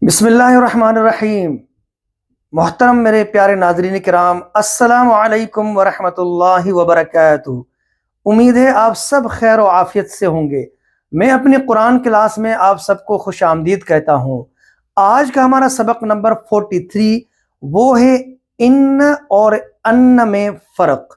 بسم اللہ الرحمن الرحیم۔ محترم میرے پیارے ناظرین کرام، السلام علیکم ورحمۃ اللہ وبرکاتہ۔ امید ہے آپ سب خیر و عافیت سے ہوں گے۔ میں اپنی قرآن کلاس میں آپ سب کو خوش آمدید کہتا ہوں۔ آج کا ہمارا سبق نمبر 43 وہ ہے ان اور ان میں فرق۔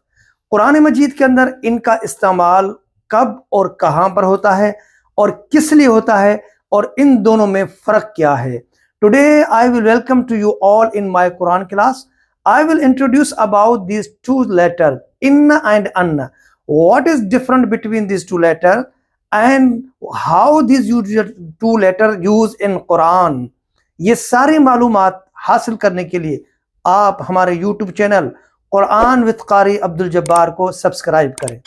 قرآن مجید کے اندر ان کا استعمال کب اور کہاں پر ہوتا ہے اور کس لیے ہوتا ہے اور ان دونوں میں فرق کیا ہے۔ Today I will welcome to you all in my Quran class. I will introduce about these two letters, inna and anna. What is different between these two letters and how these two letters used in Quran. یہ ساری معلومات حاصل کرنے کے لیے آپ ہمارے YouTube channel Quran with قاری عبدالجبار کو سبسکرائب کریں۔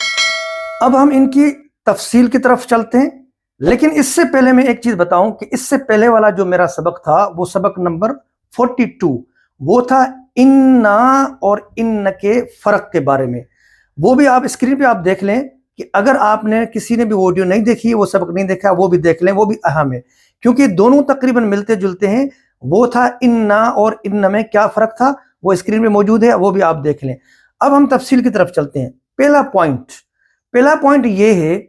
اب ہم ان کی تفصیل کی طرف چلتے ہیں، لیکن اس سے پہلے میں ایک چیز بتاؤں کہ اس سے پہلے والا جو میرا سبق تھا وہ سبق نمبر 42 وہ تھا انا اور ان کے فرق کے بارے میں۔ وہ بھی آپ اسکرین پہ آپ دیکھ لیں کہ اگر آپ نے کسی نے بھی ویڈیو نہیں دیکھی ہے، وہ سبق نہیں دیکھا، وہ بھی دیکھ لیں، وہ بھی اہم ہے کیونکہ دونوں تقریباً ملتے جلتے ہیں۔ وہ تھا انا اور ان میں کیا فرق تھا، وہ اسکرین پہ موجود ہے، وہ بھی آپ دیکھ لیں۔ اب ہم تفصیل کی طرف چلتے ہیں۔ پہلا پوائنٹ یہ ہے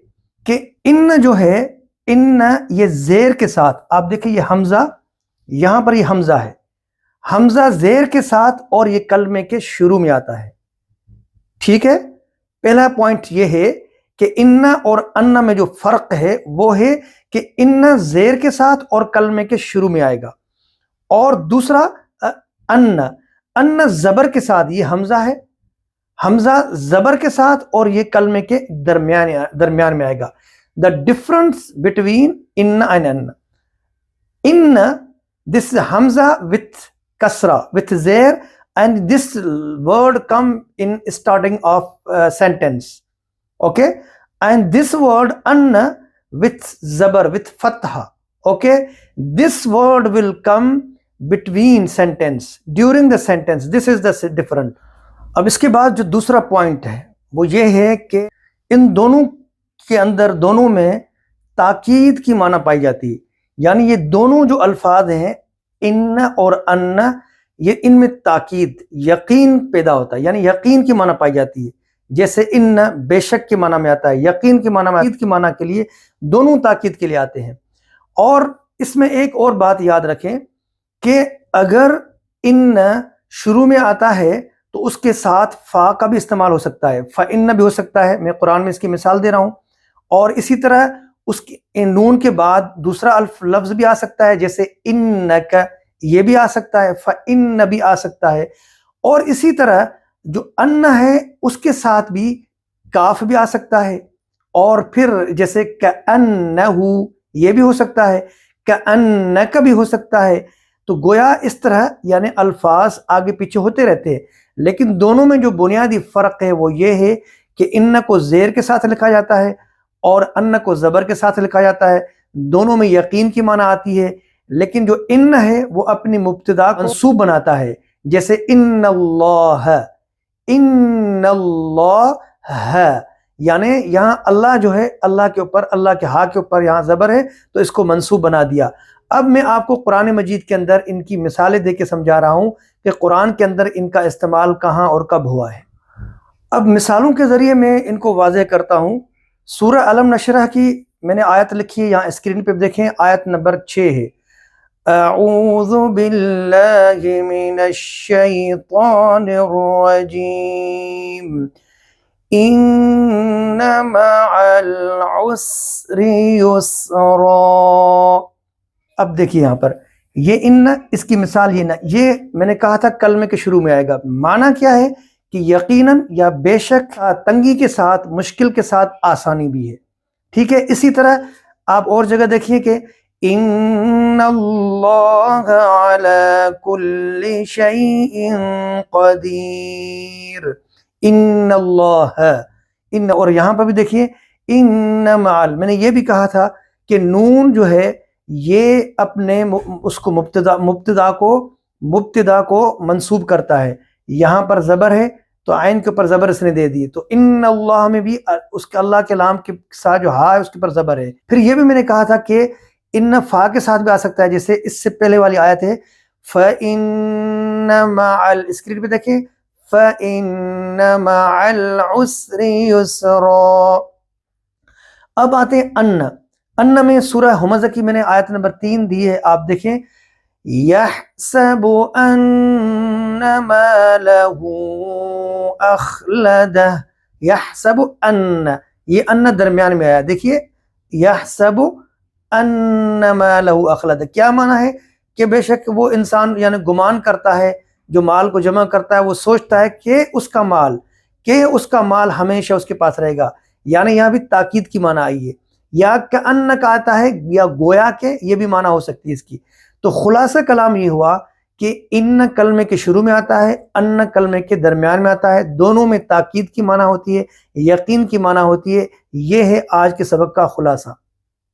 کہ ان جو ہے، ان یہ زیر کے ساتھ، آپ دیکھیں یہ حمزہ، یہاں پر یہ حمزہ ہے، حمزہ زیر کے ساتھ اور یہ کلمے کے شروع میں آتا ہے۔ ٹھیک ہے، پہلا پوائنٹ یہ ہے کہ ان اور ان میں جو فرق ہے وہ ہے کہ ان زیر کے ساتھ اور کلمے کے شروع میں آئے گا، اور دوسرا ان زبر کے ساتھ، یہ حمزہ ہے، حمزہ زبر کے ساتھ اور یہ کلمے کے درمیان میں آئے گا۔ The difference between inna and anna. Inna, this hamza with kasra, with zair, and this word come in starting of sentence. Okay? And this word anna with zabar, with fatha. Okay? This word will come between sentence, during the sentence. This is the different. اب اس کے بعد جو دوسرا point ہے وہ یہ ہے کہ ان دونوں کے اندر، دونوں میں تاکید کی معنی پائی جاتی ہے، یعنی یہ دونوں جو الفاظ ہیں ان اور ان، یہ ان میں تاکید، یقین پیدا ہوتا ہے، یعنی یقین کی معنی پائی جاتی ہے۔ جیسے ان بے شک کے معنی میں آتا ہے، یقین کی معنی میں، تاکید کی معنی کے لیے دونوں تاکید کے لیے آتے ہیں۔ اور اس میں ایک اور بات یاد رکھیں کہ اگر ان شروع میں آتا ہے تو اس کے ساتھ فا کا بھی استعمال ہو سکتا ہے، فَإِنَّ بھی ہو سکتا ہے، میں قرآن میں اس کی مثال دے رہا ہوں۔ اور اسی طرح اس کی نون کے بعد دوسرا لفظ بھی آ سکتا ہے، جیسے انک، یہ بھی آ سکتا ہے، فَإِنَّ بھی آ سکتا ہے۔ اور اسی طرح جو ان ہے اس کے ساتھ بھی کاف بھی آ سکتا ہے، اور پھر جیسے کَأَنَّهُ یہ بھی ہو سکتا ہے، کَأَنَّكَ بھی ہو سکتا ہے۔ تو گویا اس طرح یعنی الفاظ آگے پیچھے ہوتے رہتے ہیں، لیکن دونوں میں جو بنیادی فرق ہے وہ یہ ہے کہ ان کو زیر کے ساتھ لکھا جاتا ہے اور ان کو زبر کے ساتھ لکھا جاتا ہے۔ دونوں میں یقین کی معنی آتی ہے، لیکن جو ان ہے وہ اپنی مبتدا کو منصوب بناتا ہے، جیسے ان اللہ، یعنی یہاں اللہ جو ہے، اللہ کے اوپر، اللہ کے ہاں کے اوپر یہاں زبر ہے تو اس کو منصوب بنا دیا۔ اب میں آپ کو قرآن مجید کے اندر ان کی مثالیں دے کے سمجھا رہا ہوں کہ قرآن کے اندر ان کا استعمال کہاں اور کب ہوا ہے۔ اب مثالوں کے ذریعے میں ان کو واضح کرتا ہوں۔ سورہ علم نشرح کی میں نے آیت لکھی ہے، یہاں اسکرین پہ دیکھیں، آیت نمبر 6 ہے، اعوذ باللہ من الشیطان الرجیم ان مع العسر یسرا۔ اب دیکھیے یہاں پر یہ ان، اس کی مثال یہ میں نے کہا تھا کلمے کے شروع میں آئے گا۔ معنی کیا ہے کہ یقیناً یا بے شک، تنگی کے ساتھ، مشکل کے ساتھ آسانی بھی ہے۔ ٹھیک ہے، اسی طرح آپ اور جگہ دیکھیے کہ ان اللہ علی کل شیء قدیر، ان اللہ، ان، اور یہاں پر بھی دیکھیے ان معل، میں نے یہ بھی کہا تھا کہ نون جو ہے یہ اپنے اس کو مبتدا کو منصوب کرتا ہے۔ یہاں پر زبر ہے تو عین کے اوپر زبر اس نے دے دی، تو ان اللہ میں بھی اس کے اللہ کے نام کے ساتھ جو ہا ہے اس کے اوپر زبر ہے۔ پھر یہ بھی میں نے کہا تھا کہ ان فا کے ساتھ بھی آ سکتا ہے، جیسے اس سے پہلے والی آیت ہے فَإِنَّ مَعَ اسکرین پہ دیکھیں فَإِنَّ مَعَ الْعُسْرِ يُسْرًا۔ اب آتے ہیں ان میں سورہ ہمزہ کی میں نے آیت نمبر 3 دی ہے، آپ دیکھیں یحسب ان مالہ اخلدہ، یحسب ان، یہ ان درمیان میں آیا، دیکھیے یحسب ان مالہ اخلدہ، کیا معنی ہے کہ بے شک وہ انسان یعنی گمان کرتا ہے، جو مال کو جمع کرتا ہے وہ سوچتا ہے کہ اس کا مال ہمیشہ اس کے پاس رہے گا، یعنی یہاں بھی تاکید کی معنی آئی ہے، یا کأن کا آتا ہے یا گویا کہ، یہ بھی معنی ہو سکتی ہے اس کی۔ تو خلاصہ کلام یہ ہوا کہ ان کلمے کے شروع میں آتا ہے، ان کلمے کے درمیان میں آتا ہے، دونوں میں تاکید کی معنی ہوتی ہے، یقین کی معنی ہوتی ہے۔ یہ ہے آج کے سبق کا خلاصہ۔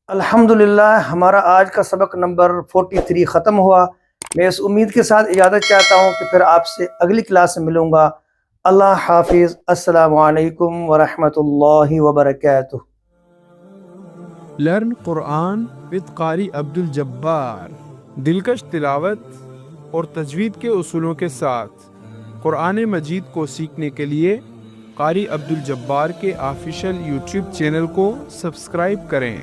الحمدللہ ہمارا آج کا سبق نمبر 43 ختم ہوا۔ میں اس امید کے ساتھ اجازت چاہتا ہوں کہ پھر آپ سے اگلی کلاس میں ملوں گا۔ اللہ حافظ، السلام علیکم ورحمۃ اللہ وبرکاتہ۔ لرن قرآن with قاری عبد الجبار، دلکش تلاوت اور تجوید کے اصولوں کے ساتھ قرآن مجید کو سیکھنے کے لیے قاری عبد الجبار کے آفیشیل یوٹیوب چینل کو سبسکرائب کریں۔